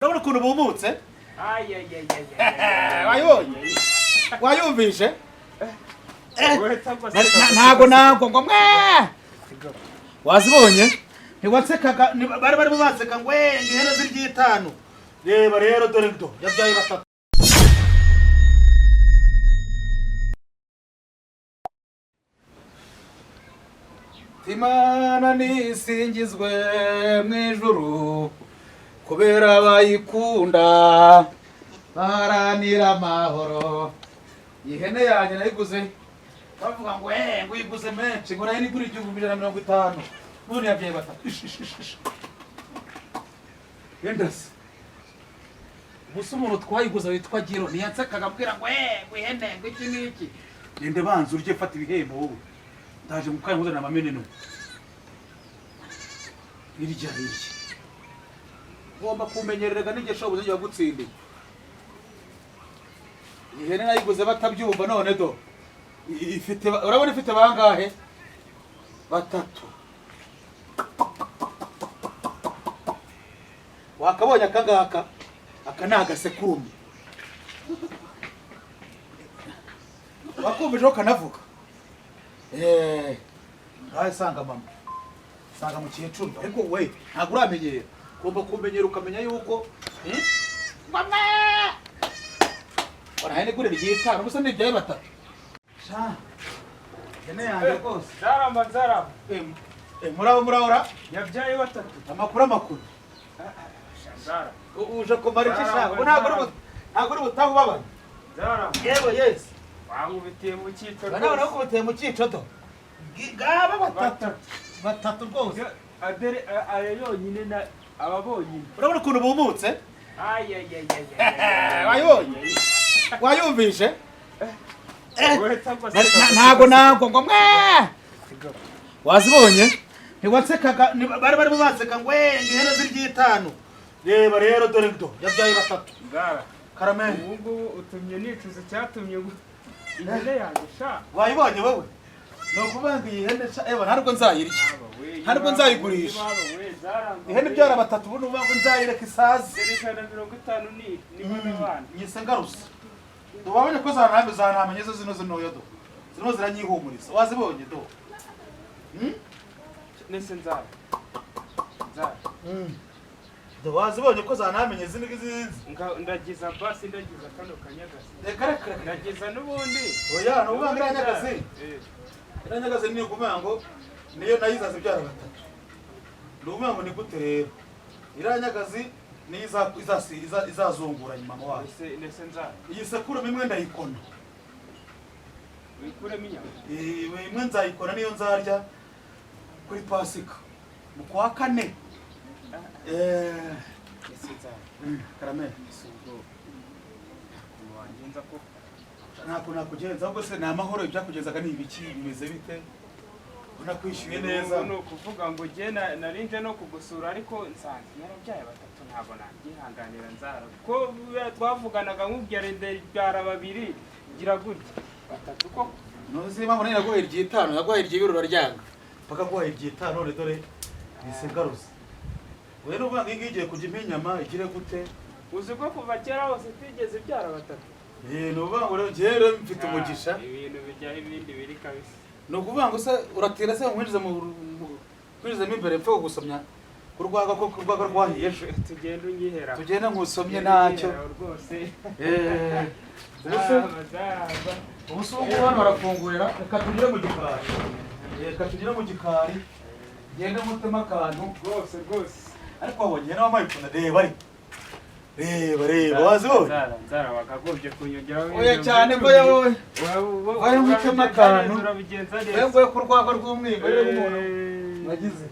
Urabona ukuntu bumutse? Wayibonye? Wayumvishe? Ntago ngo mwe wazibonye ntiwatsekaga bari baseka ngo ihene z'iryitanu reba rero dore ndo yabyaye batatu. Imana nisingizwe mwijuru kubera bayikunda baharanira amahoro. Ihene yanjye nayiguze bavuga ngo uyiguze menshi ngo nayo nigura 150 none yabyaye batatu. Yendase gusa umuntu twayiguze witwa Giro niyansakaga ambwira ngo ihene ngo iki niki ninde banza urye fata ibihembo wowe ndaje mukanya muzana amameneno irya ngomba kumenyererega n'igesho buze yagutsinde. Ihene nayiguze batabyumva none do ifite urabona ifite bangahe batatu. Wakabonye akangaka akanaga sekumi wakumvijeho kanavuga ngahe sanga mama sanga mu cyicuru ariko we ntago uramenyera ugomba kumenyera ukamenya yuko mama orahene gure ryitanu gusa n'ibyaye batatu sha ene yanjye rwose Zaramba murahora yabyaye batatu amakuru Zara uje kumara iki shaka ntago uri butaho babana Zaramba yewe yes wangubitiye mu cyito bana nakubitiye mu cyico do gaba batatu rwose adere ayo yonyine na ababonyine. Urabona ukuntu bumutse? Wayibonye? Wayumvishe? Ntago ngo mwe wazibonye ntiwatsekaga bari baseka ngo ihene z'iryitanu reba rero dore ndo yabyaye batatu. Zara Karameli ubu utumye nicuza cyatumye ihene yanjye sha wayibonye wowe no kubanga ihene sha ntabwo nzayirya ntabwo nzayigurisha. Ihene byara batatu buno ubanga nzayireka isazi 150 ni bana nyise ngarusa ubabonye ko zanamenye zo zino yodo zino ziranyihumuriza wazibonye do nese Zara do wazibonye ko zanamenye zino ndagiza basi ndagiza kano kanyagazi reka ndagiza n'ubundi oya no ubanga iranyagazi iranyagazi ni kumango niyo nayizaze byara batatu ndumango ni gute rero iranyagazi ni izazungura nyuma mu wawe nese Zara iyi sekuru imwe ndayikona wikure minya imwe nzayikona niyo nzarya kuri pasika mu kwa kane nese Zara Karameli sugo wangenza ko nako nakugenza ahubwo se ni amahoro ibyakugenzaga ni ibiki bimeze bite unakwishyuye neza no kuvuga ngo je narinje no kugusura ariko nsanze narabyaye batatu ntago nangihanganira Nzara ko twavuganaga nk'ubyarende byara babiri gira gutya batatu ko nozi mama nari nagoye iryitanu nagoye iryibirura ryanga paka goye iryitanu dore nisengaruza we no banga ngigiye kujya impinyama igire gute uzi ko kuva kera hose tigeze byara batatu no banga rero jere mfite umugisha ibintu bijya ibindi biri kabisa no kuvanga se uratira se nkwinjize mu imbere mpfe gusomya kurwaga ko kurwaga rwahiye tugenda unyihera tugenda ngusomye ntacyo rwose ubusungu hano barafungurira reka tugire mu gikari gende mutema akantu rwose ariko wabonye nawe amayipfuna reba wazibonye Nzara wakagombye kunyongeraho oya cyane ngo wowe wari mutema akantu urabigenza neza wewe kurwaga rw'umwimerere w'umuntu wagize